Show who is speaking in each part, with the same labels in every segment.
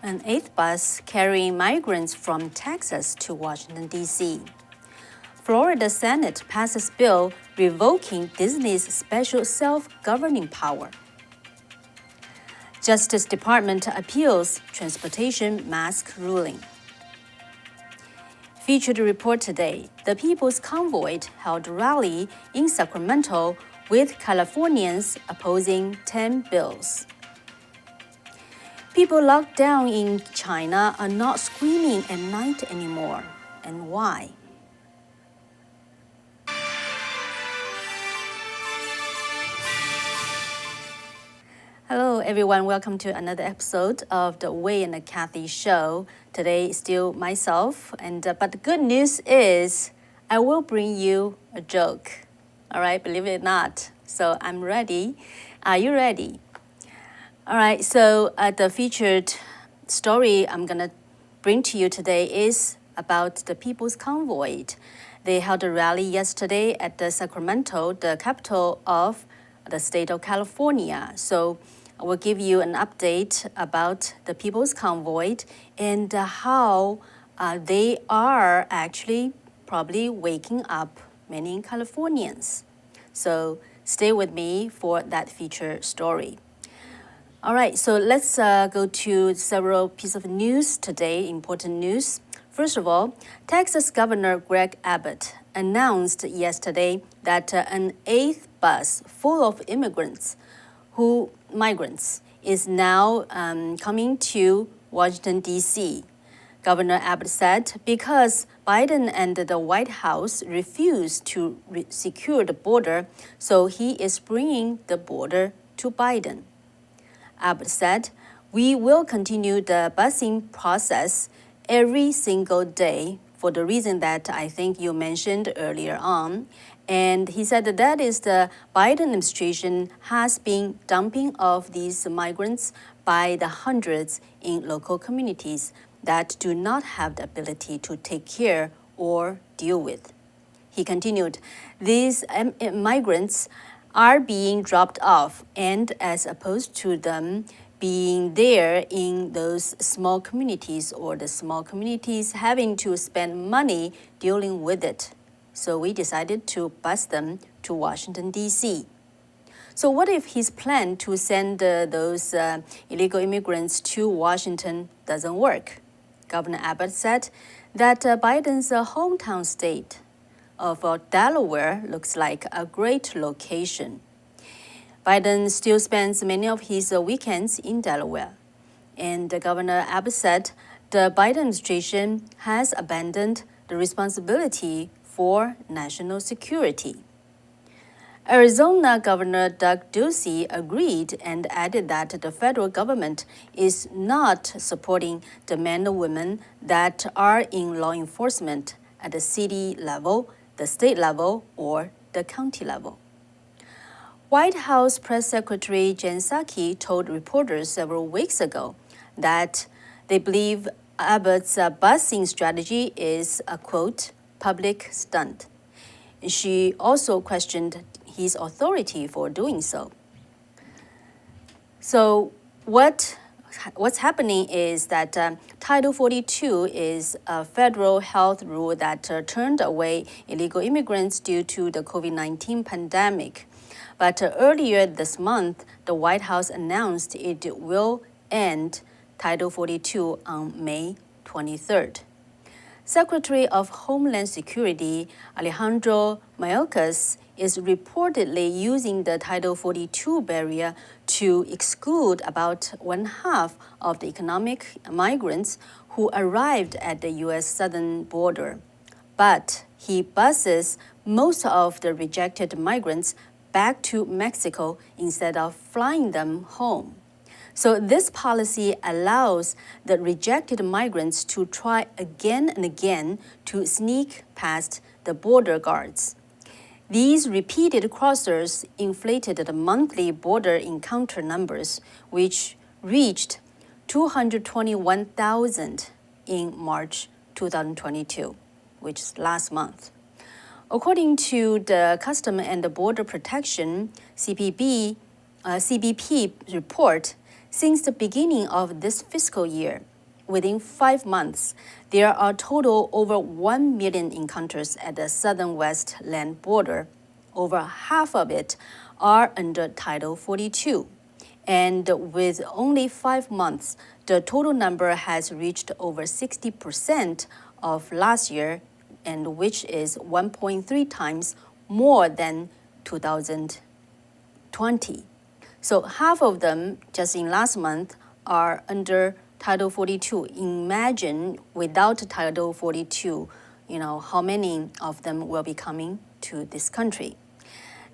Speaker 1: An eighth bus carrying migrants from Texas to Washington, D.C. Florida Senate passes bill revoking Disney's special self-governing power. Justice Department appeals transportation mask ruling. Featured report today, the Peoples Convoy held a rally in Sacramento with Californians opposing 10 bills. People locked down in China are not screaming at night anymore. And why? Hello, everyone. Welcome to another episode of the Wei and Kathy Show. Today, still myself, but the good news is I will bring you a joke. All right, believe it or not. So I'm ready. Are you ready? All right. So the featured story I'm gonna bring to you today is about the People's Convoy. They held a rally yesterday at the Sacramento, the capital of the state of California. So I will give you an update about the People's Convoy and how they are actually probably waking up many Californians. So stay with me for that feature story. All right, so let's go to several pieces of news today, important news. First of all, Texas Governor Greg Abbott announced yesterday that an eighth bus full of migrants is now coming to Washington, D.C. Governor Abbott said because Biden and the White House refused to secure the border, so he is bringing the border to Biden. Abbott said, "We will continue the busing process every single day for the reason that I think you mentioned earlier on." And he said that is the Biden administration has been dumping off these migrants by the hundreds in local communities that do not have the ability to take care or deal with. He continued, these migrants are being dropped off, and as opposed to them being there in those small communities or the small communities having to spend money dealing with it. So we decided to bus them to Washington, D.C. So what if his plan to send those illegal immigrants to Washington doesn't work? Governor Abbott said that Biden's hometown state of Delaware looks like a great location. Biden still spends many of his weekends in Delaware. And Governor Abbott said the Biden administration has abandoned the responsibility for national security. Arizona Governor Doug Ducey agreed and added that the federal government is not supporting the men and women that are in law enforcement at the city level, the state level, or the county level. White House Press Secretary Jen Psaki told reporters several weeks ago that they believe Abbott's busing strategy is a, quote, public stunt. She also questioned his authority for doing so. So what's happening is that Title 42 is a federal health rule that turned away illegal immigrants due to the COVID-19 pandemic. But earlier this month, the White House announced it will end Title 42 on May 23rd. Secretary of Homeland Security Alejandro Mayorkas is reportedly using the Title 42 barrier to exclude about one half of the economic migrants who arrived at the U.S. southern border. But he buses most of the rejected migrants back to Mexico instead of flying them home. So this policy allows the rejected migrants to try again and again to sneak past the border guards. These repeated crossers inflated the monthly border encounter numbers, which reached 221,000 in March 2022, which is last month. According to the Customs and Border Protection CBP report, since the beginning of this fiscal year, within 5 months, there are total over 1 million encounters at the southern west land border. Over half of it are under Title 42. And with only 5 months, the total number has reached over 60% of last year, and which is 1.3 times more than 2020. So half of them, just in last month, are under Title 42. Imagine without Title 42, how many of them will be coming to this country.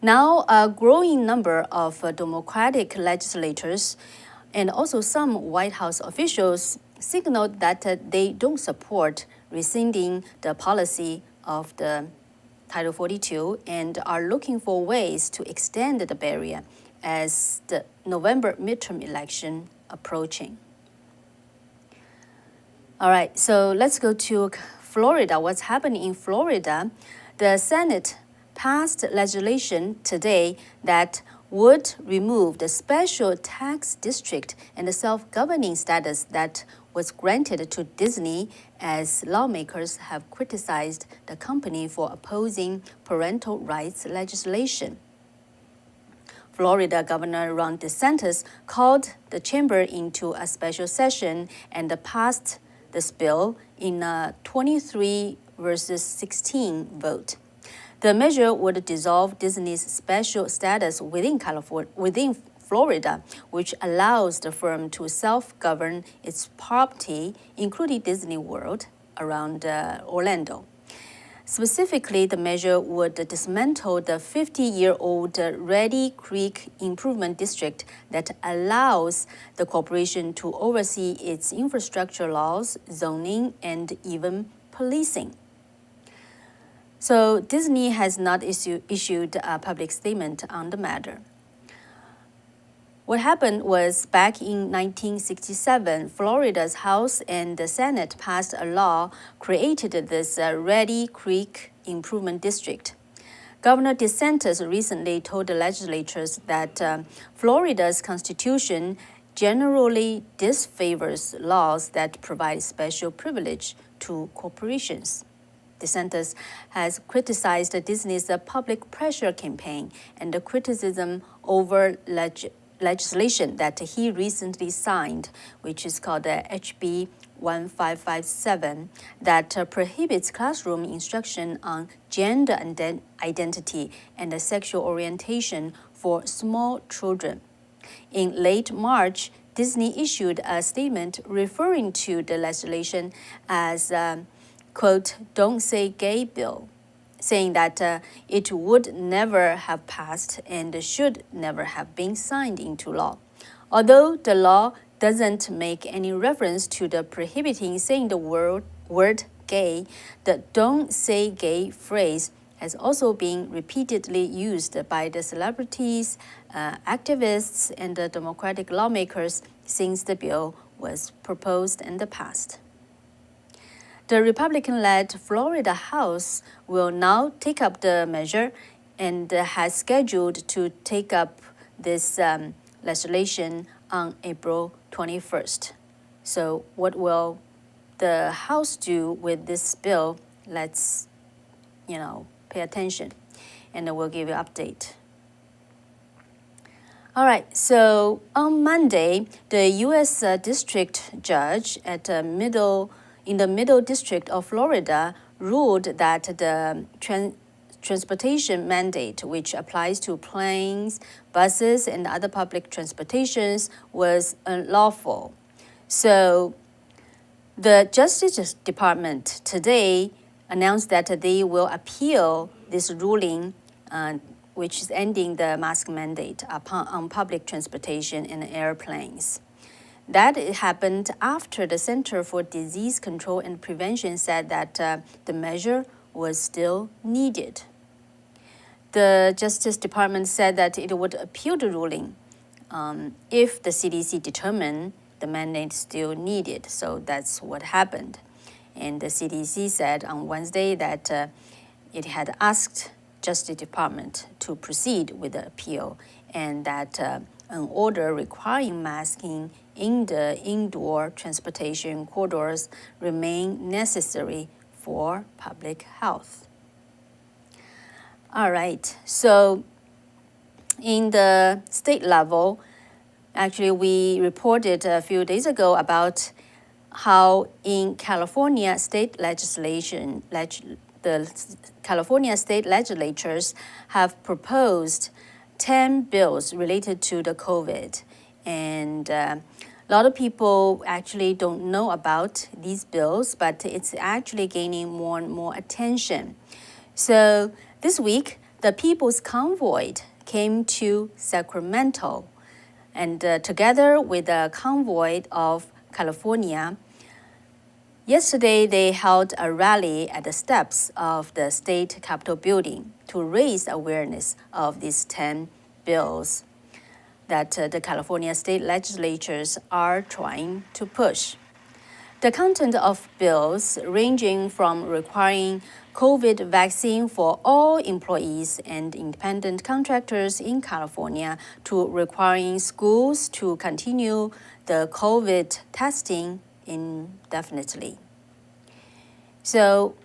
Speaker 1: Now, a growing number of Democratic legislators and also some White House officials signaled that they don't support rescinding the policy of the Title 42 and are looking for ways to extend the barrier as the November midterm election approaching. All right, so let's go to Florida. What's happening in Florida? The Senate passed legislation today that would remove the special tax district and the self-governing status that was granted to Disney, as lawmakers have criticized the company for opposing parental rights legislation. Florida Governor Ron DeSantis called the chamber into a special session and passed this bill in a 23 versus 16 vote. The measure would dissolve Disney's special status within Florida, which allows the firm to self-govern its property, including Disney World, around Orlando. Specifically, the measure would dismantle the 50-year-old Reedy Creek Improvement District that allows the corporation to oversee its infrastructure laws, zoning, and even policing. So Disney has not issued a public statement on the matter. What happened was back in 1967, Florida's House and the Senate passed a law created this Reedy Creek Improvement District. Governor DeSantis recently told the legislators that Florida's constitution generally disfavors laws that provide special privilege to corporations. DeSantis has criticized Disney's public pressure campaign and the criticism over legislation that he recently signed, which is called the HB 1557, that prohibits classroom instruction on gender identity and sexual orientation for small children. In late March, Disney issued a statement referring to the legislation as quote, "Don't Say Gay bill," saying that it would never have passed and should never have been signed into law. Although the law doesn't make any reference to the prohibiting saying the word gay, the "Don't Say Gay" phrase has also been repeatedly used by the celebrities, activists, and the Democratic lawmakers since the bill was proposed and passed. The Republican-led Florida House will now take up the measure and has scheduled to take up this legislation on April 21st. So what will the House do with this bill? Let's, pay attention, and we'll give you an update. All right, so on Monday, the U.S. District Judge in the Middle District of Florida ruled that the transportation mandate, which applies to planes, buses, and other public transportations, was unlawful. So the Justice Department today announced that they will appeal this ruling, which is ending the mask mandate on public transportation and airplanes. That happened after the Center for Disease Control and Prevention said that the measure was still needed. The Justice Department said that it would appeal the ruling if the CDC determined the mandate still needed. So that's what happened. And the CDC said on Wednesday that it had asked Justice Department to proceed with the appeal and that an order requiring masking in the indoor transportation corridors remain necessary for public health. All right, so in the state level, actually we reported a few days ago about how in California state legislation, the California state legislatures have proposed 10 bills related to the COVID. And a lot of people actually don't know about these bills, but it's actually gaining more and more attention. So this week, the Peoples Convoy came to Sacramento, and together with the convoy of California, yesterday they held a rally at the steps of the state capitol building to raise awareness of these 10 bills that the California state legislatures are trying to push. The content of bills ranging from requiring COVID vaccine for all employees and independent contractors in California to requiring schools to continue the COVID testing indefinitely. So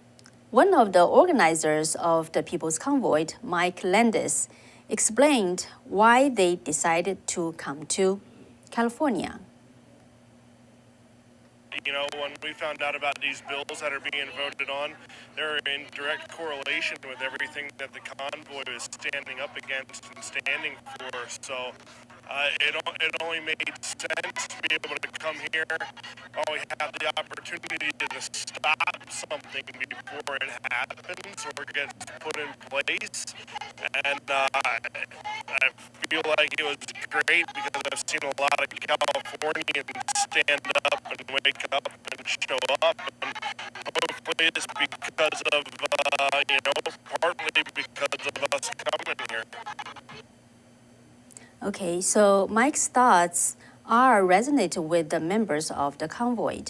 Speaker 1: one of the organizers of the People's Convoy, Mike Landis, explained why they decided to come to California.
Speaker 2: You know, when we found out about these bills that are being voted on, they're in direct correlation with everything that the convoy is standing up against and standing for. So it only made sense to be able to come here while we have the opportunity to stop something before it happens or gets put in place. And I feel like it was great because I've seen a lot of Californians stand up and wake up and show up. And hopefully it's because of, partly because of us coming here.
Speaker 1: Okay, so Mike's thoughts are resonated with the members of the convoy.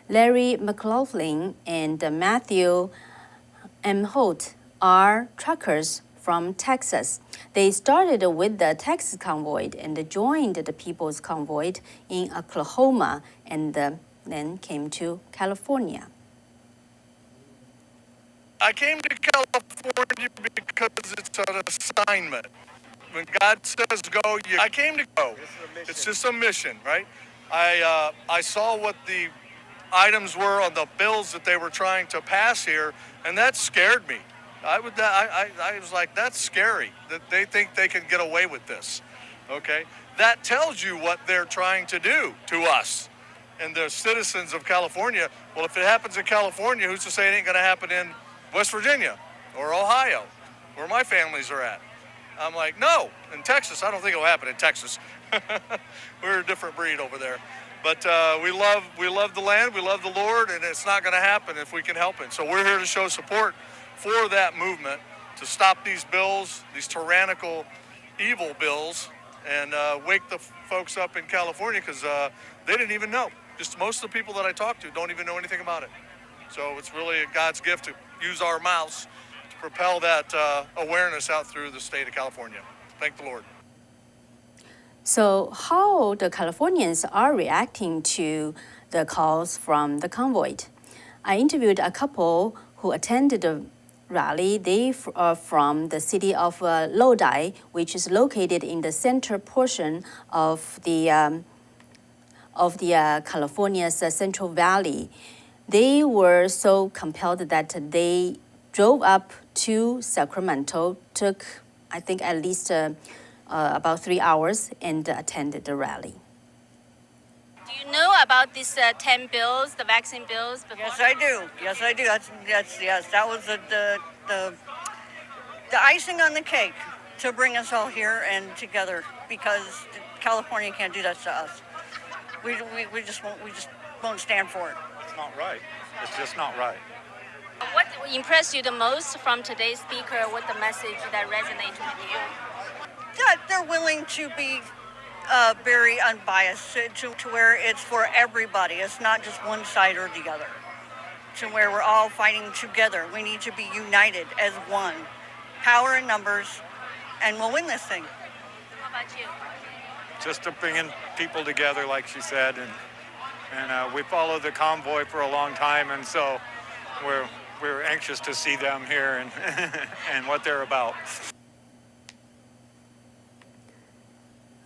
Speaker 1: Larry McLaughlin and Matthew M. Holt are truckers from Texas. They started with the Texas convoy and joined the People's Convoy in Oklahoma and then came to California.
Speaker 3: I came to California because it's an assignment. When God says go, I came to go. It's just a mission, right? I saw what the items were on the bills that they were trying to pass here, and that scared me. I was like, that's scary that they think they can get away with this. Okay, that tells you what they're trying to do to us and the citizens of California. Well, if it happens in California, who's to say it ain't going to happen in West Virginia or Ohio, where my families are at? I'm like, no. In Texas, I don't think it'll happen in Texas. We're a different breed over there. But we love the land, we love the Lord, and it's not going to happen if we can help it. So we're here to show support for that movement to stop these bills, these tyrannical, evil bills, and wake the folks up in California because they didn't even know. Just most of the people that I talk to don't even know anything about it. So it's really God's gift to use our mouths to propel that awareness out through the state of California. Thank the Lord.
Speaker 1: So how the Californians are reacting to the calls from the convoy? I interviewed a couple who attended the rally. They are from the city of Lodi, which is located in the center portion of the California's Central Valley. They were so compelled that they drove up to Sacramento, took, I think, at least about 3 hours and attended the rally. Do you know about these 10 bills, the vaccine bills? Before?
Speaker 4: Yes, I do. Yes, I do. Yes. That was the icing on the cake to bring us all here and together because California can't do that to us. We just won't stand for it.
Speaker 3: It's not right. It's just not right.
Speaker 1: What impressed you the most from today's speaker? What the message that resonated with you?
Speaker 4: That they're willing to be very unbiased to where it's for everybody. It's not just one side or the other. To where we're all fighting together. We need to be united as one. Power in numbers, and we'll win this thing.
Speaker 1: How about you?
Speaker 5: just to bringing people together, like she said, and we followed the convoy for a long time, and so we're anxious to see them here and and what they're about.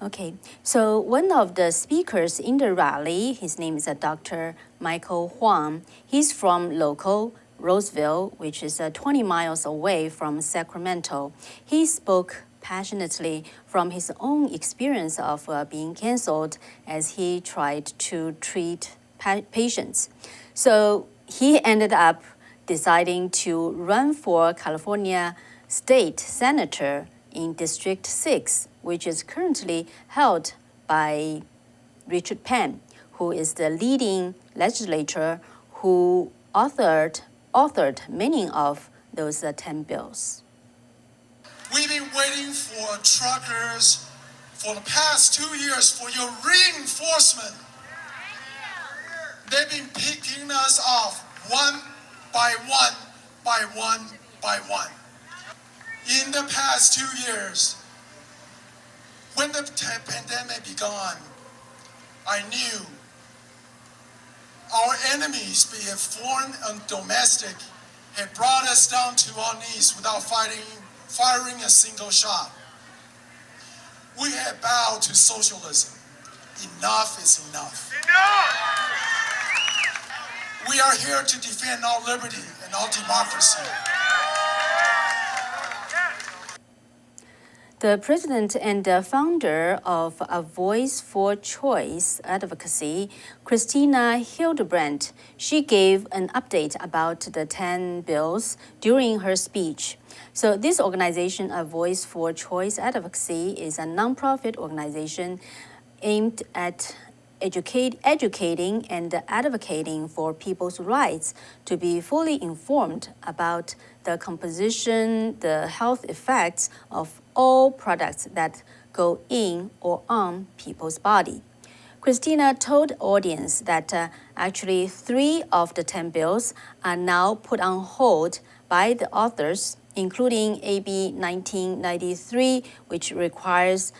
Speaker 1: Okay, so one of the speakers in the rally, his name is Dr. Michael Huang. He's from local Roseville, which is 20 miles away from Sacramento. He spoke passionately from his own experience of being canceled as he tried to treat patients. So he ended up deciding to run for California state senator in District 6, which is currently held by Richard Penn, who is the leading legislator who authored many of those 10 bills.
Speaker 6: We've been waiting for truckers for the past 2 years for your reinforcement. They've been picking us off one by one by one by one. In the past 2 years, when the pandemic began, I knew our enemies, be it foreign and domestic, had brought us down to our knees without firing a single shot. We had bowed to socialism. Enough is enough. We are here to defend our liberty and our democracy.
Speaker 1: The president and the founder of A Voice for Choice Advocacy, Christina Hildebrandt, she gave an update about the 10 bills during her speech. So this organization, A Voice for Choice Advocacy, is a nonprofit organization aimed at educating and advocating for people's rights to be fully informed about the composition, the health effects of all products that go in or on people's body. Christina told the audience that actually 3 of the 10 bills are now put on hold by the authors, including AB 1993, which requires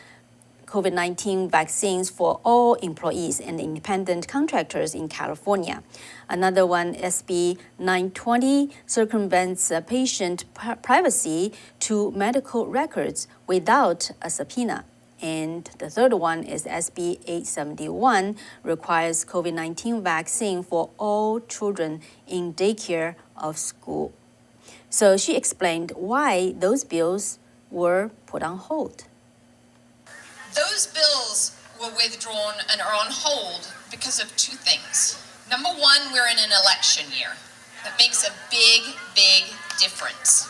Speaker 1: COVID-19 vaccines for all employees and independent contractors in California. Another one, SB 920, circumvents patient privacy to medical records without a subpoena. And the third one is SB 871, requires COVID-19 vaccine for all children in daycare of school. So she explained why those bills were put on hold.
Speaker 7: Those bills were withdrawn and are on hold because of 2 things. Number one, we're in an election year. That makes a big, big difference.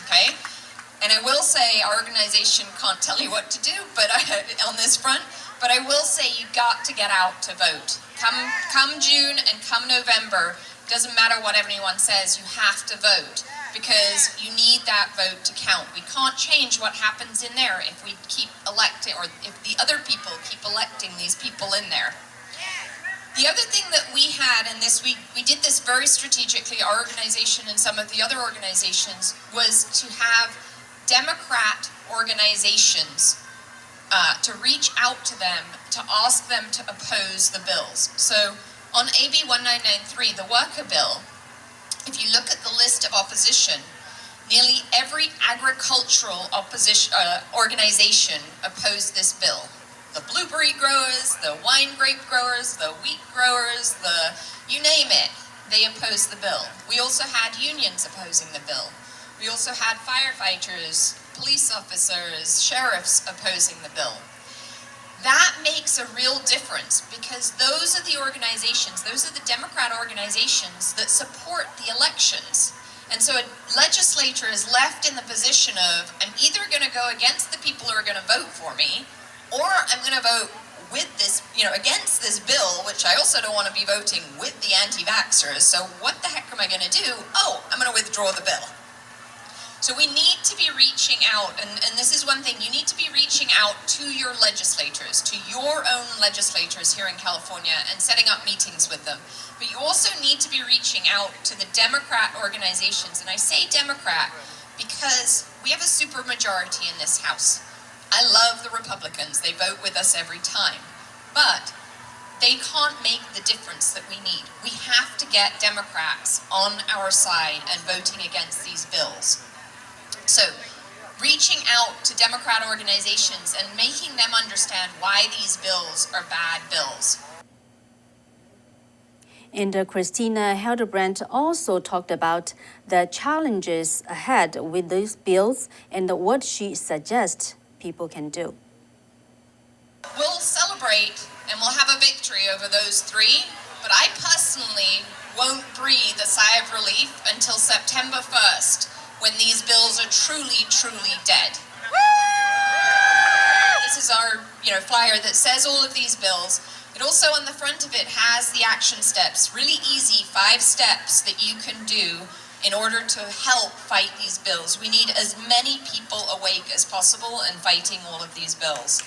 Speaker 7: Okay? And I will say our organization can't tell you what to do on this front, but I will say you got to get out to vote. Come June and come November, doesn't matter what anyone says, you have to vote, because you need that vote to count. We can't change what happens in there if we keep electing, or if the other people keep electing these people in there. The other thing that we had, and we did this very strategically, our organization and some of the other organizations, was to have Democrat organizations to reach out to them to ask them to oppose the bills. So on AB 1993, the worker bill, if you look at the list of opposition, nearly every agricultural organization opposed this bill. The blueberry growers, the wine grape growers, the wheat growers, you name it, they opposed the bill. We also had unions opposing the bill. We also had firefighters, police officers, sheriffs opposing the bill. That makes a real difference, because those are the organizations, those are the Democrat organizations that support the elections. And so a legislator is left in the position of, I'm either going to go against the people who are going to vote for me, or I'm going to vote with this, against this bill, which I also don't want to be voting with the anti-vaxxers. So what the heck am I going to do? Oh, I'm going to withdraw the bill. So we need to be reaching out, and this is one thing, you need to be reaching out to your legislators, to your own legislators here in California, and setting up meetings with them. But you also need to be reaching out to the Democrat organizations, and I say Democrat because we have a supermajority in this House. I love the Republicans. They vote with us every time. But they can't make the difference that we need. We have to get Democrats on our side and voting against these bills. So, reaching out to Democrat organizations and making them understand why these bills are bad bills.
Speaker 1: And Christina Hildebrandt also talked about the challenges ahead with these bills and what she suggests people can do.
Speaker 7: We'll celebrate and we'll have a victory over those three, but I personally won't breathe a sigh of relief until September 1st, when these bills are truly, truly dead. This is our flyer that says all of these bills. It also on the front of it has the action steps, really easy 5 steps that you can do in order to help fight these bills. We need as many people awake as possible and fighting all of these bills.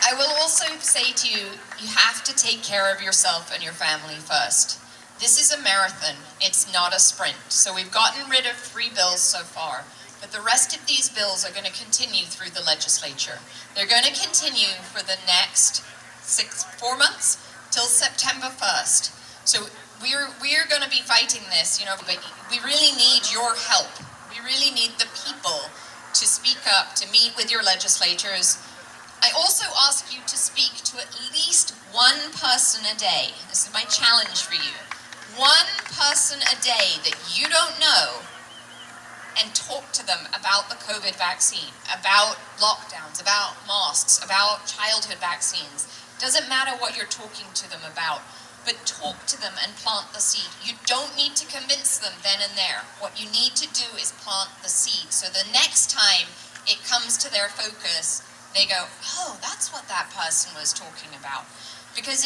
Speaker 7: I will also say to you, you have to take care of yourself and your family first. This is a marathon, it's not a sprint. So we've gotten rid of 3 bills so far, but the rest of these bills are going to continue through the legislature. They're going to continue for the next 4 months till September 1st. So we're going to be fighting this, but we really need your help. We really need the people to speak up, to meet with your legislators. I also ask you to speak to at least one person a day. This is my challenge for you. One person a day that you don't know, and talk to them about the COVID vaccine, about lockdowns, about masks, about childhood vaccines. Doesn't matter what you're talking to them about, but talk to them and plant the seed. You don't need to convince them then and there. What you need to do is plant the seed. So the next time it comes to their focus, they go, oh, that's what that person was talking about. Because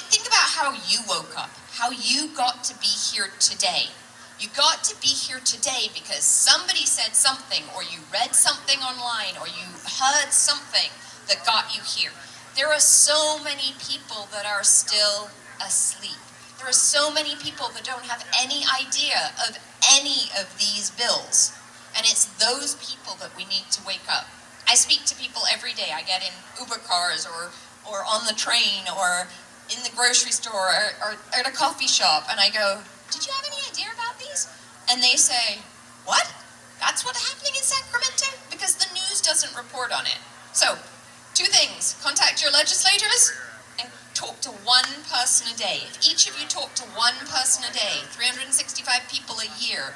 Speaker 7: think about how you woke up, how you got to be here today. You got to be here today because somebody said something, or you read something online, or you heard something that got you here. There are so many people that are still asleep. There are so many people that don't have any idea of any of these bills. And it's those people that we need to wake up. I speak to people every day. I get in Uber cars or on the train or in the grocery store or at a coffee shop, and I go, did you have any idea about these? And they say, what? That's what's happening in Sacramento? Because the news doesn't report on it. So, 2 things. Contact your legislators and talk to one person a day. If each of you talk to one person a day, 365 people a year,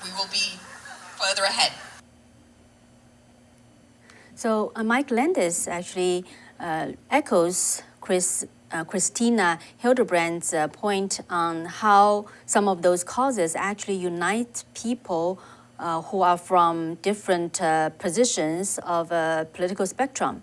Speaker 7: we will be further ahead.
Speaker 1: So Mike Landis actually echoes Christina Hildebrandt's point on how some of those causes actually unite people who are from different positions of a political spectrum.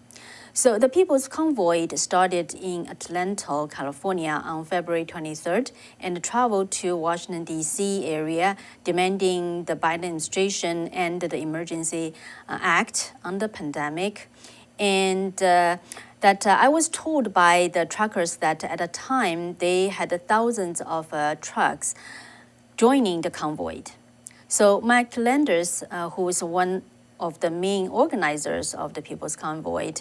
Speaker 1: So the People's Convoy started in Atlanta, California on February 23rd and traveled to Washington, D.C. area demanding the Biden administration end the Emergency Act on the pandemic. And that I was told by the truckers that at the time they had thousands of trucks joining the convoy. So Mike Landers, who is one of the main organizers of the People's Convoy,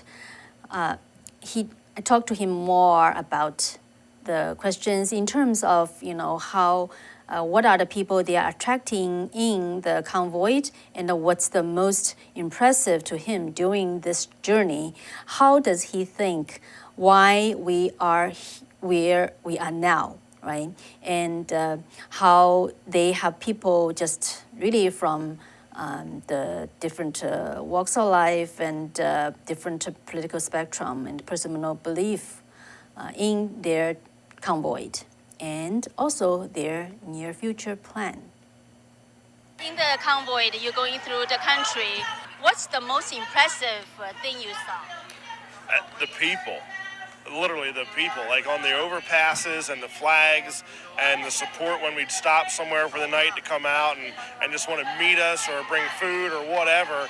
Speaker 1: I talked to him more about the questions in terms of, how, what are the people they are attracting in the convoy, and what's the most impressive to him during this journey. How does he think why we are where we are now, right? And how they have people just really from the different walks of life and different political spectrum and personal belief in their convoy and also their near future plan.
Speaker 8: In the convoy, you're going through the country. What's the most impressive thing you saw?
Speaker 2: The people. Literally the people, like on the overpasses and the flags and the support when we'd stop somewhere for the night to come out and just want to meet us or bring food or whatever.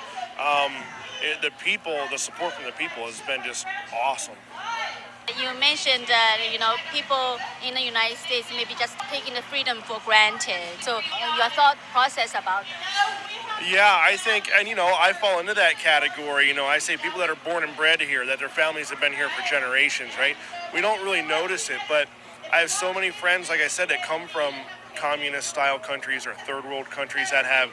Speaker 2: The support from the people has been just awesome.
Speaker 8: You mentioned that, people in the United States maybe just taking the freedom for granted. So your thought process about that?
Speaker 2: Yeah, I think, and I fall into that category. I say people that are born and bred here, that their families have been here for generations, right? We don't really notice it, but I have so many friends, like I said, that come from communist style countries or third world countries that have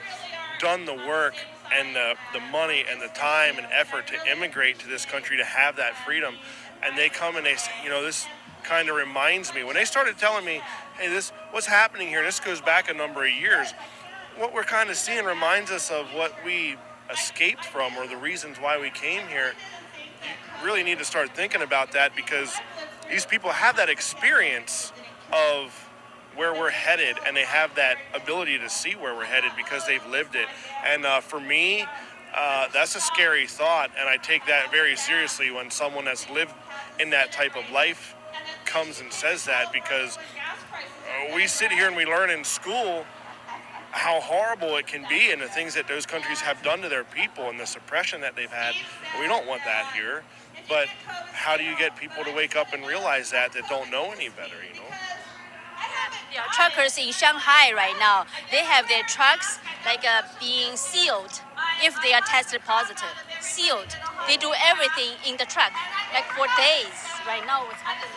Speaker 2: done the work and the money and the time and effort to immigrate to this country to have that freedom. And they come and they say, this kind of reminds me when they started telling me, hey, this what's happening here. This goes back a number of years. What we're kind of seeing reminds us of what we escaped from or the reasons why we came here. You really need to start thinking about that because these people have that experience of where we're headed and they have that ability to see where we're headed because they've lived it. And for me, that's a scary thought, and I take that very seriously when someone that's lived in that type of life comes and says that, because we sit here and we learn in school how horrible it can be and the things that those countries have done to their people and the suppression that they've had. We don't want that here. But how do you get people to wake up and realize that don't know any better,
Speaker 8: Yeah, truckers in Shanghai right now, they have their trucks being sealed if they are tested positive. Sealed. They do everything in the truck, for days. Right now, what's happening?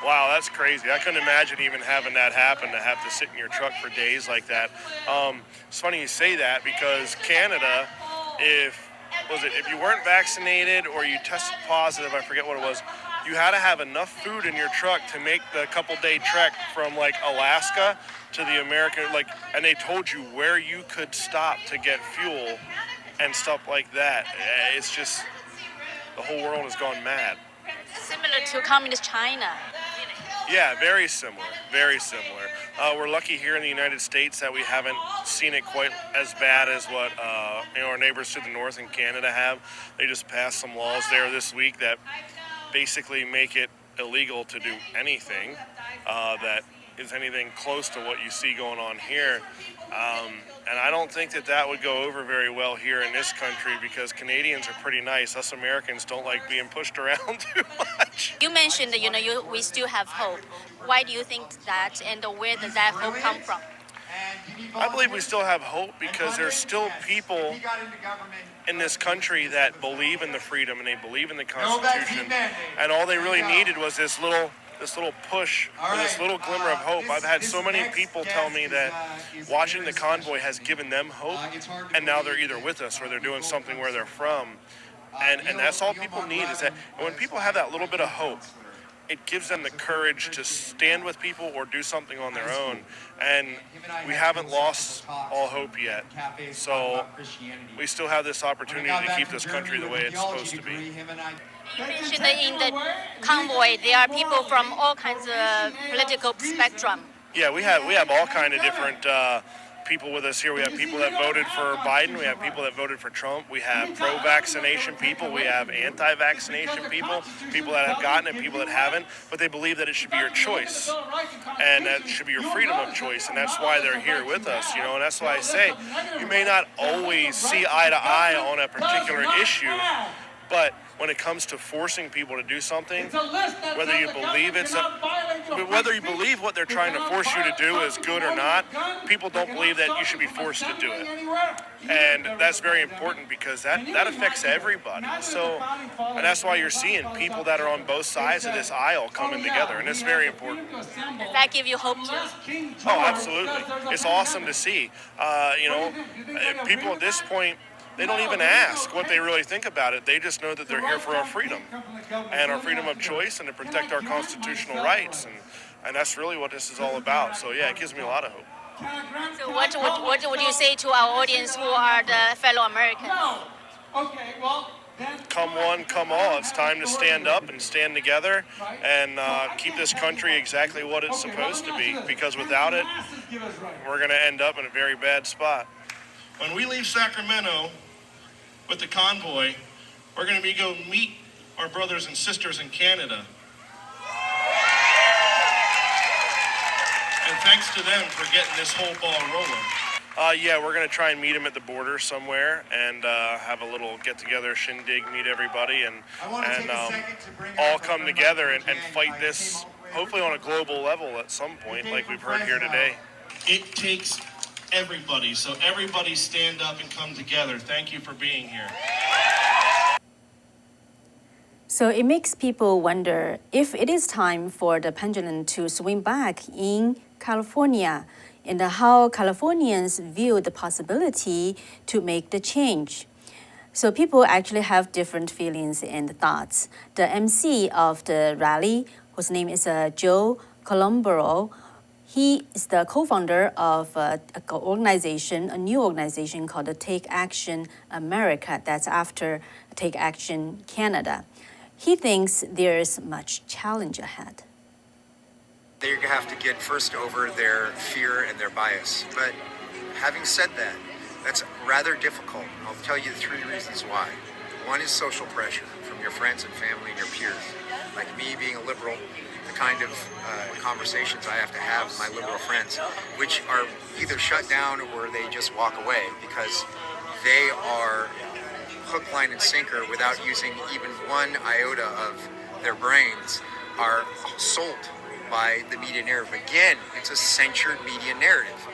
Speaker 2: Wow, that's crazy. I couldn't imagine even having that happen, to have to sit in your truck for days like that. It's funny you say that because Canada, if you weren't vaccinated or you tested positive, I forget what it was, you had to have enough food in your truck to make the couple-day trek from Alaska to the American, and they told you where you could stop to get fuel and stuff like that. It's just, the whole world has gone mad.
Speaker 8: Similar to communist China.
Speaker 2: Yeah, very similar, very similar. We're lucky here in the United States that we haven't seen it quite as bad as what our neighbors to the north in Canada have. They just passed some laws there this week that basically make it illegal to do anything that is anything close to what you see going on here. And I don't think that would go over very well here in this country because Canadians are pretty nice. Us Americans don't like being pushed around too much.
Speaker 8: You mentioned we still have hope. Why do you think that, and where does that hope come from?
Speaker 2: I believe we still have hope because there's still people in this country that believe in the freedom and they believe in the Constitution. And all they really needed was this little push or this little glimmer of hope. I've had so many people tell me that watching the convoy has given them hope, and now they're either with us or they're doing something where they're from. And that's all people need, is that when people have that little bit of hope, it gives them the courage to stand with people or do something on their own. And we haven't lost all hope yet. So we still have this opportunity to keep this country the way it's supposed to be.
Speaker 8: You mentioned that in the convoy, there are people from all kinds of political spectrum.
Speaker 2: Yeah, we have all kind of different people with us here. We have people that voted for Biden. We have people that voted for Trump. We have pro-vaccination people. We have anti-vaccination people, people that have gotten it, people that haven't. But they believe that it should be your choice, and that should be your freedom of choice. And that's why they're here with us, And that's why I say you may not always see eye to eye on a particular issue, but when it comes to forcing people to do something, whether you believe what they're trying to force you to do is good or not, people don't believe that you should be forced to do it. And that's very important because that affects everybody. And that's why you're seeing people that are on both sides of this aisle coming together, and it's very important.
Speaker 8: Does that give you hope too?
Speaker 2: Oh, absolutely. It's awesome to see. People at this point, they don't even ask what they really think about it. They just know that they're here for our freedom and our freedom of choice and to protect our constitutional rights. And that's really what this is all about. So, yeah, it gives me a lot of hope.
Speaker 8: So what would you say to our audience who are the fellow Americans?
Speaker 2: Come one, come all. It's time to stand up and stand together and keep this country exactly what it's supposed to be. Because without it, we're going to end up in a very bad spot. When we leave Sacramento with the convoy, we're going to go meet our brothers and sisters in Canada. And thanks to them for getting this whole ball rolling. Yeah, we're going to try and meet them at the border somewhere and have a little get-together, shindig, meet everybody, and all come together and fight this, hopefully on a global level at some point, like we've heard here today. It takes everybody. So everybody stand up and come together. Thank you for being here.
Speaker 1: So it makes people wonder if it is time for the pendulum to swing back in California and how Californians view the possibility to make the change. So people actually have different feelings and thoughts. The MC of the rally, whose name is Joe Colombero, he is the co-founder of a new organization called the Take Action America. That's after Take Action Canada. He thinks there's much challenge ahead.
Speaker 9: They have to get first over their fear and their bias. But having said that, that's rather difficult. I'll tell you 3 reasons why. One is social pressure from your friends and family and your peers. Like me being a liberal, the kind of conversations I have to have with my liberal friends, which are either shut down or they just walk away because they are hook, line, and sinker without using even one iota of their brains, are sold by the media narrative. Again, it's a censored media narrative.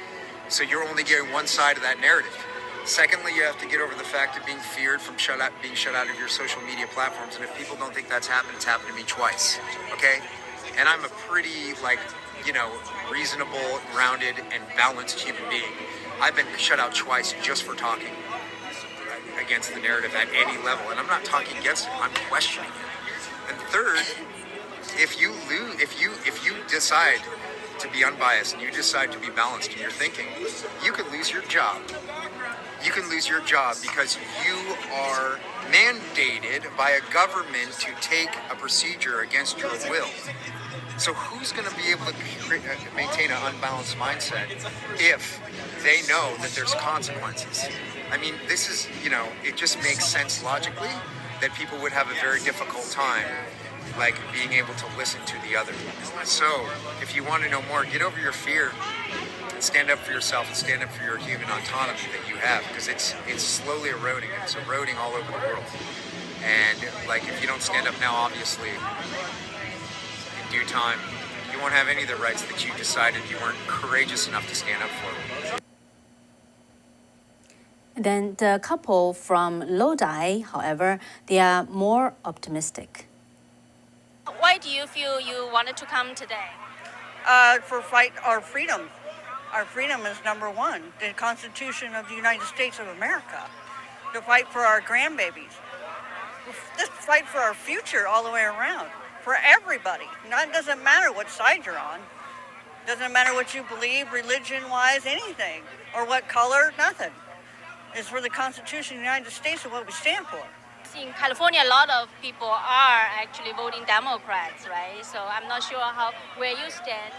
Speaker 9: So you're only getting one side of that narrative. Secondly, you have to get over the fact of being feared from being shut out of your social media platforms. And if people don't think that's happened, it's happened to me twice. Okay? And I'm a pretty, reasonable, rounded, and balanced human being. I've been shut out twice just for talking against the narrative at any level. And I'm not talking against it, I'm questioning it. And third, if you decide to be unbiased and you decide to be balanced in your thinking, you could lose your job. You can lose your job because you are mandated by a government to take a procedure against your will. So who's going to be able to maintain an unbalanced mindset if they know that there's consequences? I mean, this is, it just makes sense logically that people would have a very difficult time being able to listen to the other. So if you want to know more, get over your fear and stand up for yourself and stand up for your human autonomy that you have, because it's slowly eroding. It's eroding all over the world. And if you don't stand up now, obviously, in due time, you won't have any of the rights that you decided you weren't courageous enough to stand up for.
Speaker 1: Then the couple from Lodi, however, they are more optimistic.
Speaker 8: Why do you feel you wanted to come today?
Speaker 4: For fight our freedom. Our freedom is number one. The Constitution of the United States of America. To fight for our grandbabies. Just fight for our future all the way around. For everybody. It doesn't matter what side you're on. Doesn't matter what you believe, religion-wise, anything. Or what color, nothing. It's for the Constitution of the United States and what we stand for.
Speaker 8: In California, a lot of people are actually voting Democrats, right? So I'm not sure where you stand.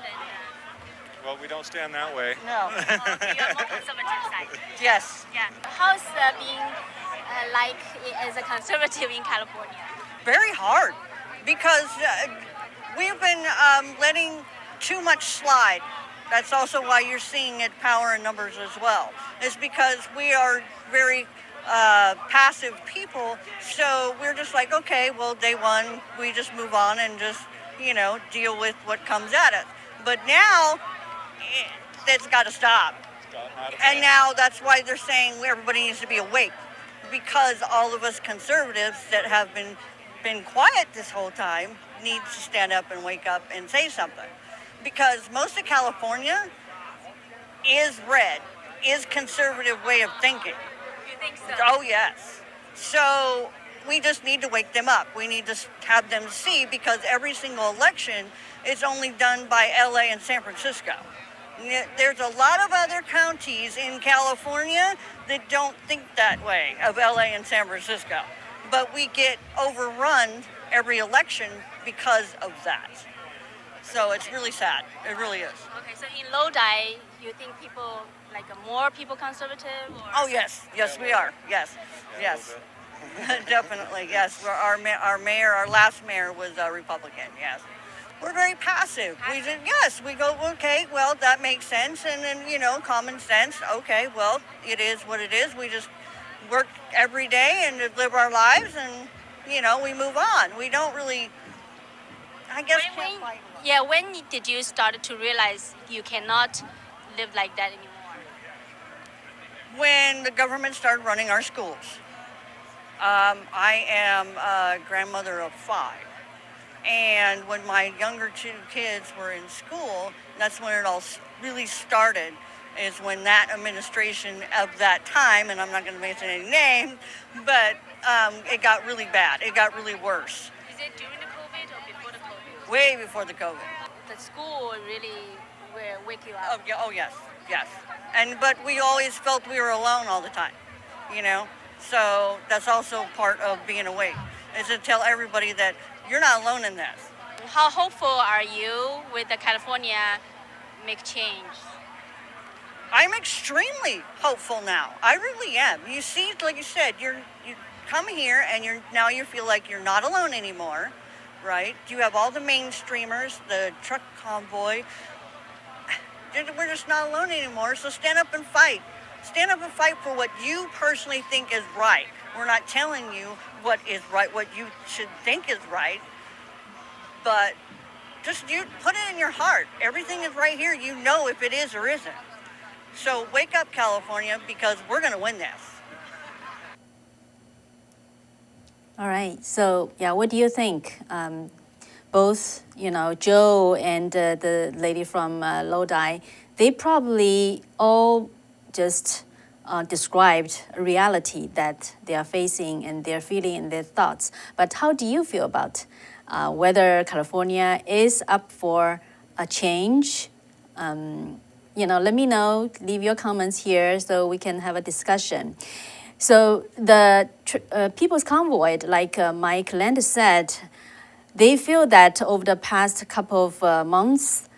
Speaker 5: Well, we don't stand that way.
Speaker 4: No.
Speaker 8: You're more conservative side.
Speaker 4: Yes.
Speaker 8: Yeah. How's being as a conservative in California?
Speaker 4: Very hard, because we've been letting too much slide. That's also why you're seeing it power in numbers as well. It's because we are very passive people, so we're just okay, well, day one, we just move on and just, deal with what comes at us. But now, that's got to stop. And now that's why they're saying everybody needs to be awake, because all of us conservatives that have been quiet this whole time need to stand up and wake up and say something. Because most of California is red, is conservative way of thinking.
Speaker 8: You think so?
Speaker 4: Oh, yes. So we just need to wake them up. We need to have them see, because every single election is only done by LA and San Francisco. There's a lot of other counties in California that don't think that way of LA and San Francisco. But we get overrun every election because of that. So it's really sad. It really is.
Speaker 8: Okay, so in Lodi, you think people, more people conservative? Or?
Speaker 4: Oh, yes. Yes, we are. Yes. Yes. Definitely, yes. Our mayor, our last mayor was a Republican, yes. We're very passive. We go, okay, well, that makes sense. And then, common sense. Okay, well, it is what it is. We just work every day and live our lives, and, we move on. We don't really, I guess, can't fight.
Speaker 8: Yeah, when did you start to realize you cannot live like that anymore?
Speaker 4: when the government started running our schools. I am a grandmother of 5. And when my younger 2 kids were in school, that's when it all really started, is when that administration of that time, and I'm not going to mention any names, but it got really bad. It got really worse.
Speaker 8: Is it during the COVID or before the COVID?
Speaker 4: Way before the COVID.
Speaker 8: The school really will wake you
Speaker 4: Oh,
Speaker 8: up.
Speaker 4: yeah, oh yes, yes. But we always felt we were alone all the time, you know? So that's also part of being awake, is to tell everybody that you're not alone in this.
Speaker 8: How hopeful are you with the California make change?
Speaker 4: I'm extremely hopeful now. I really am. You see, like you said, you come here and now you feel like you're not alone anymore, right? You have all the mainstreamers, the truck convoy. We're just not alone anymore. So stand up and fight. Stand up and fight for what you personally think is right. We're not telling you what is right, what you should think is right, but just you put it in your heart. Everything is right here. You know if it is or isn't. So wake up, California, because we're going to win this.
Speaker 1: All right. So, yeah, what do you think? Both, Joe and the lady from Lodi, they probably all just described a reality that they are facing and they're feeling in their thoughts. But how do you feel about whether California is up for a change? Let me know, leave your comments here so we can have a discussion. So the People's Convoy, like Mike Landis said, they feel that over the past couple of months,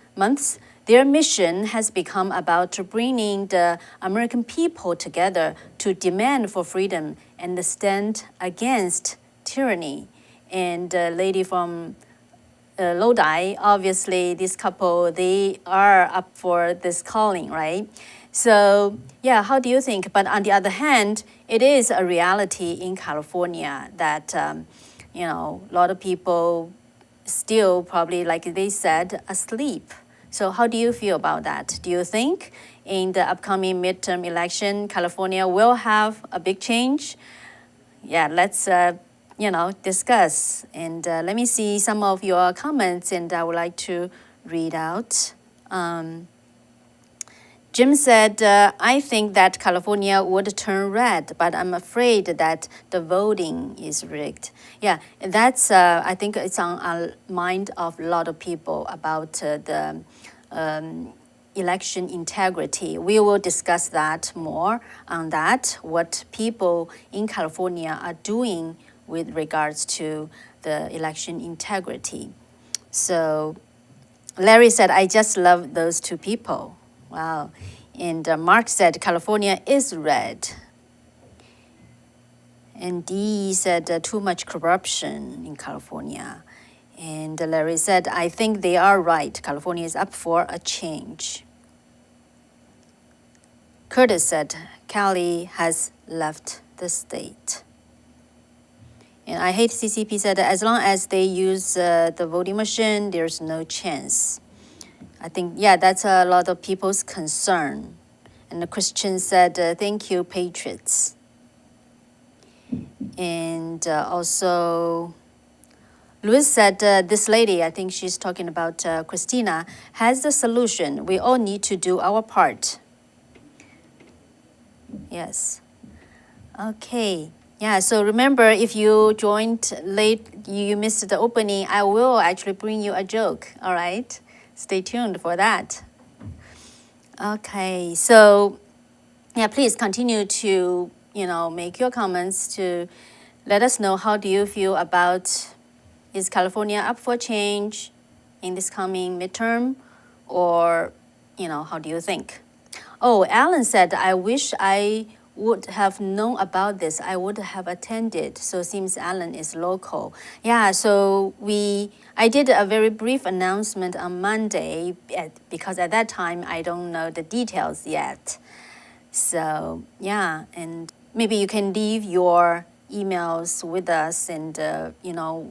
Speaker 1: their mission has become about bringing the American people together to demand for freedom and stand against tyranny. And the lady from Lodi, obviously, this couple, they are up for this calling, right? So, yeah, how do you think? But on the other hand, it is a reality in California that, a lot of people still probably, like they said, asleep. So how do you feel about that? Do you think in the upcoming midterm election, California will have a big change? Yeah, let's discuss. And let me see some of your comments, and I would like to read out. Jim said, I think that California would turn red, but I'm afraid that the voting is rigged. Yeah, that's, I think it's on the mind of a lot of people about the election integrity. We will discuss that more on that, what people in California are doing with regards to the election integrity. So Larry said, I just love those 2 people. Wow. And Mark said, California is red. And Dee said, too much corruption in California. And Larry said, I think they are right. California is up for a change. Curtis said, Cali has left the state. And I hate CCP said, as long as they use the voting machine, there's no chance. I think, yeah, that's a lot of people's concern. And the Christian said, thank you, patriots. And also, Louis said, this lady, I think she's talking about Christina, has the solution. We all need to do our part. Yes. Okay. Yeah, so remember, if you joined late, you missed the opening, I will actually bring you a joke, all right? Stay tuned for that. Okay, so yeah, please continue to, make your comments to let us know how do you feel about, is California up for change in this coming midterm, or, how do you think? Oh, Alan said, I wish I would have known about this. I would have attended. So it seems Alan is local. Yeah, so I did a very brief announcement on Monday because at that time I don't know the details yet. So yeah, and maybe you can leave your emails with us, and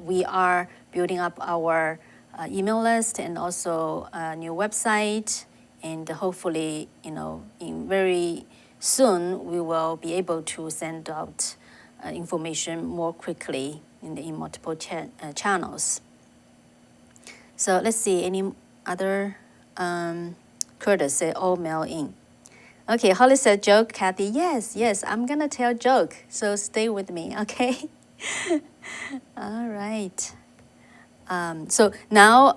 Speaker 1: we are building up our email list and also a new website, and hopefully in very soon we will be able to send out information more quickly in multiple channels. So let's see, any other Curtis say, all mail in. Okay, Holly said joke, Kathy, yes, I'm gonna tell joke, so stay with me, okay? All right. So now,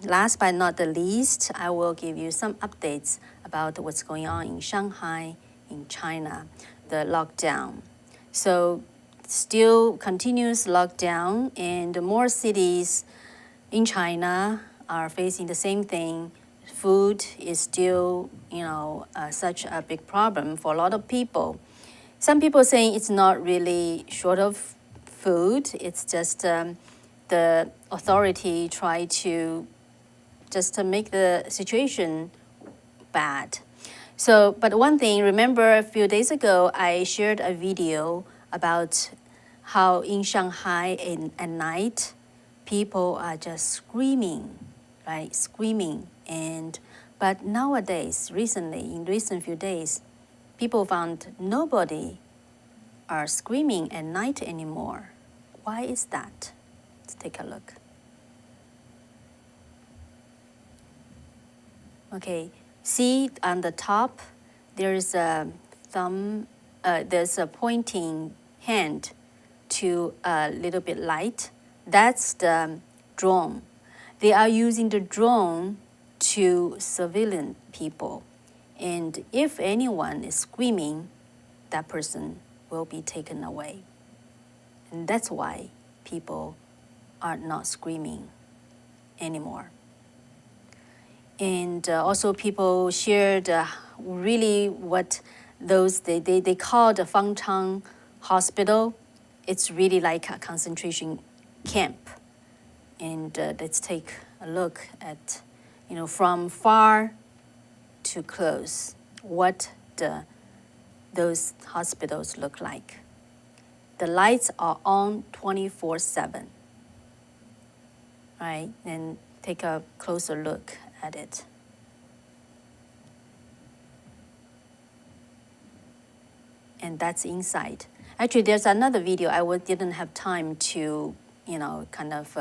Speaker 1: last but not the least, I will give you some updates about what's going on in Shanghai, in China, the lockdown. So still continuous lockdown, and more cities in China are facing the same thing. Food is still, such a big problem for a lot of people. Some people saying it's not really short of food. It's just the authority try to just to make the situation bad. So, but one thing, remember a few days ago, I shared a video about how in Shanghai at night, people are just screaming, right? Screaming. But nowadays, recently, in recent few days, people found nobody are screaming at night anymore. Why is that? Let's take a look. Okay, see on the top, there's a there's a pointing hand to a little bit light. That's the drone. They are using the drone to surveillance people. And if anyone is screaming, that person will be taken away. And that's why people are not screaming anymore. And also people shared really what those, they called the Fangchang Hospital. It's really like a concentration camp. And let's take a look at, from far to close, what those hospitals look like. The lights are on 24/7, right? And take a closer look at it. And that's inside. Actually, there's another video. I didn't have time to, kind of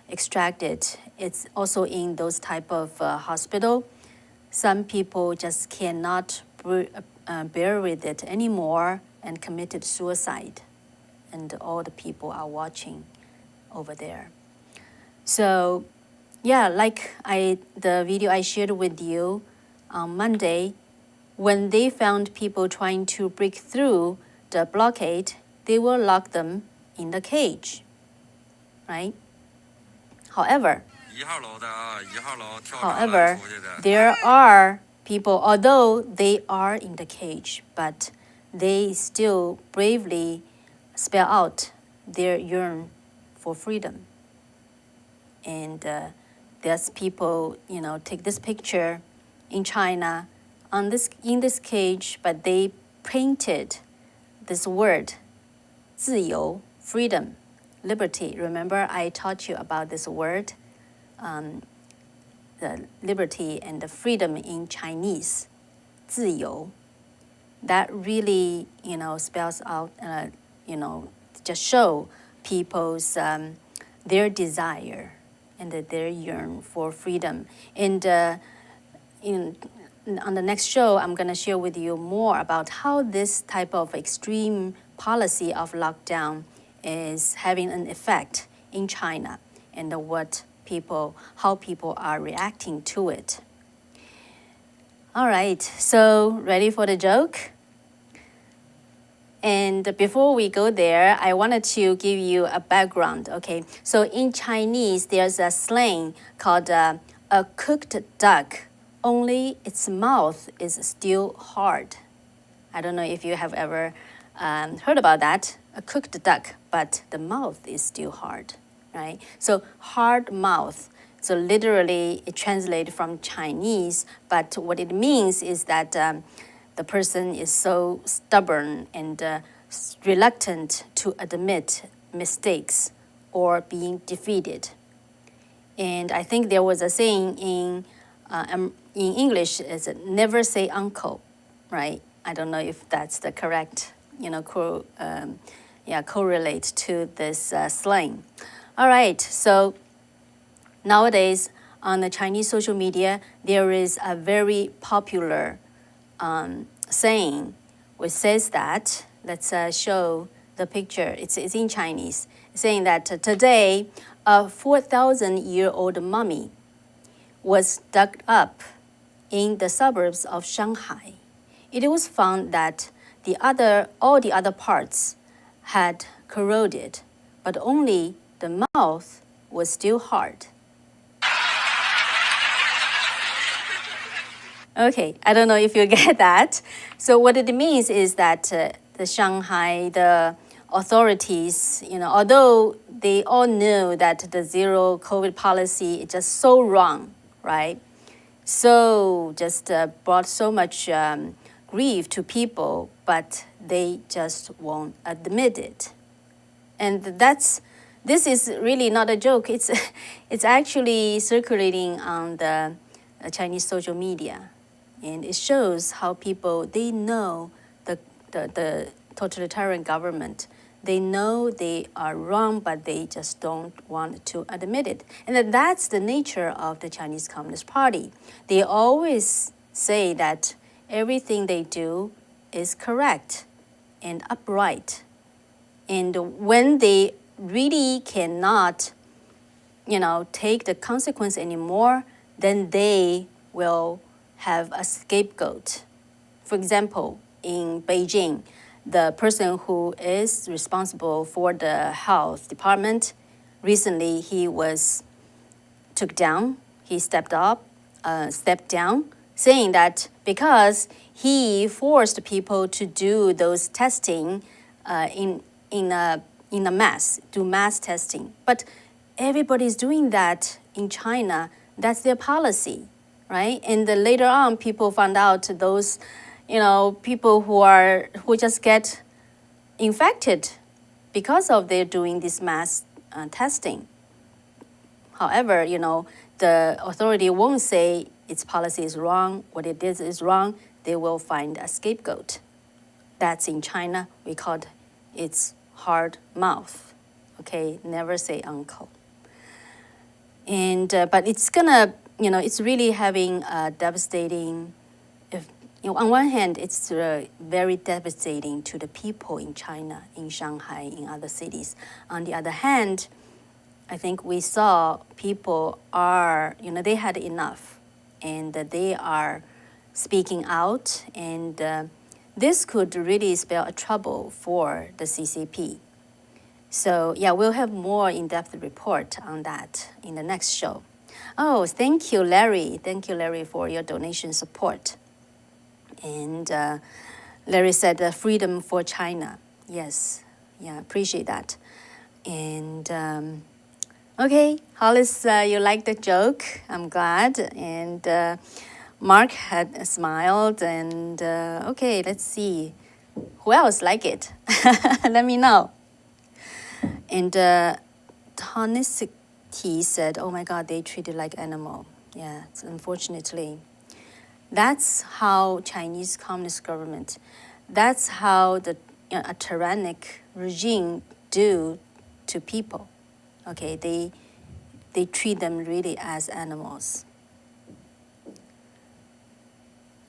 Speaker 1: extract it. It's also in those type of hospital. Some people just cannot bear with it anymore and committed suicide. And all the people are watching over there. So, yeah, like the video I shared with you on Monday, when they found people trying to break through the blockade, they will lock them in the cage, right? However, there are people, although they are in the cage, but they still bravely spell out their yearn for freedom. And there's people, take this picture in China in this cage, but they painted this word, 自由, freedom, liberty. Remember I taught you about this word, the liberty and the freedom in Chinese, 自由. That really, spells out, just show people's their desire and their yearn for freedom. And on the next show, I'm going to share with you more about how this type of extreme policy of lockdown is having an effect in China and how people are reacting to it. All right, so ready for the joke? And before we go there, I wanted to give you a background, okay? So in Chinese, there's a slang called a cooked duck, only its mouth is still hard. I don't know if you have ever heard about that, a cooked duck, but the mouth is still hard, right? So hard mouth, so literally it translates from Chinese, but what it means is that the person is so stubborn and reluctant to admit mistakes or being defeated. And I think there was a saying in English, is never say uncle, right? I don't know if that's the correct, correlate to this slang. All right, so nowadays on the Chinese social media, there is a very popular saying which says that, let's show the picture, it's in Chinese, saying that today a 4,000-year-old mummy was dug up in the suburbs of Shanghai. It was found that all the other parts had corroded, but only the mouth was still hard. Okay, I don't know if you get that. So what it means is that the Shanghai, the authorities, although they all knew that the zero COVID policy is just so wrong, right? So just brought so much grief to people, but they just won't admit it. And this is really not a joke. It's actually circulating on the Chinese social media. And it shows how people, they know the totalitarian government. They know they are wrong, but they just don't want to admit it. And that's the nature of the Chinese Communist Party. They always say that everything they do is correct and upright. And when they really cannot, take the consequence anymore, then they will have a scapegoat. For example, in Beijing, the person who is responsible for the health department, recently he was took down, he stepped down, saying that because he forced people to do those testing in a mass, do mass testing. But everybody's doing that in China. That's their policy, right? And then later on, people found out those, people who just get infected because of their doing this mass testing. However, the authority won't say its policy is wrong, what it is wrong. They will find a scapegoat. That's in China. We call it's hard mouth. Okay, never say uncle. And but it's gonna, it's really having a devastating. On one hand, it's very devastating to the people in China, in Shanghai, in other cities. On the other hand, I think we saw people are, they had enough, and they are speaking out, and this could really spell a trouble for the CCP. So yeah, we'll have more in-depth report on that in the next show. Oh, thank you, Larry. Thank you, Larry, for your donation support. And Larry said, freedom for China. Yes, yeah, appreciate that. And okay, Hollis, you liked the joke. I'm glad. And Mark had smiled. And okay, let's see. Who else like it? Let me know. And Tonicity said, oh my God, they treat it like animal. Yeah, unfortunately. That's how Chinese Communist government, that's how a tyrannic regime do to people. Okay, they treat them really as animals.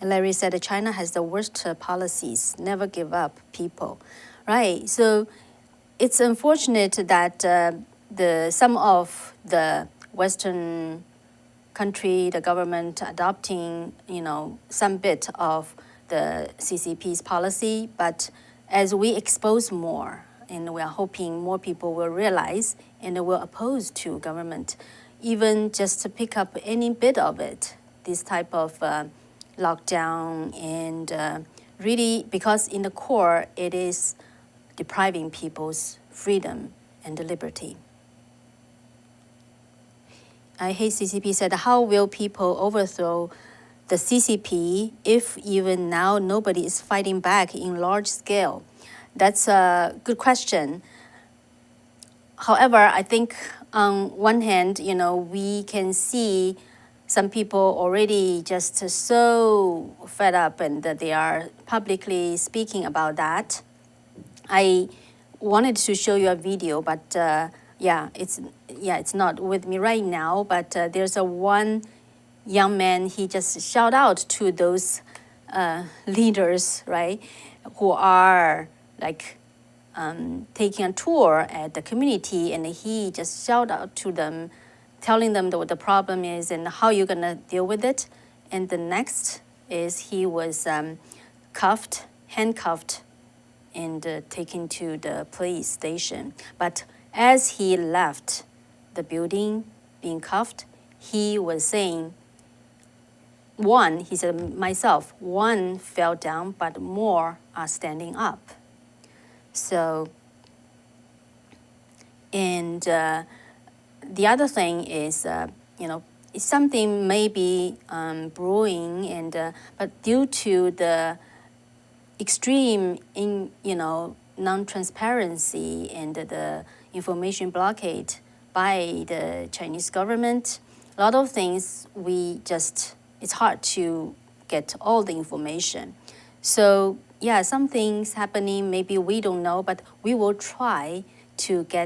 Speaker 1: Larry said China has the worst policies, never give up people. Right, so it's unfortunate that some of the Western country, the government adopting, some bit of the CCP's policy, but as we expose more, and we are hoping more people will realize and will oppose to government, even just to pick up any bit of it, this type of lockdown, and really, because in the core, it is depriving people's freedom and liberty. I Hate CCP said, how will people overthrow the CCP if even now nobody is fighting back in large scale? That's a good question. However, I think on one hand, we can see some people already just so fed up and that they are publicly speaking about that. I wanted to show you a video, but it's not with me right now. But there's a one young man. He just shout out to those leaders, right, who are like taking a tour at the community, and he just shout out to them, telling them what the problem is and how you're gonna deal with it. And the next is he was handcuffed, and taken to the police station. But as he left the building, being cuffed, he was saying, he said, myself, one fell down, but more are standing up. So, and the other thing is, something may be brewing, and but due to the extreme non-transparency and the information blockade by the Chinese government, a lot of things it's hard to get all the information. So some things happening, maybe we don't know, but we will try to get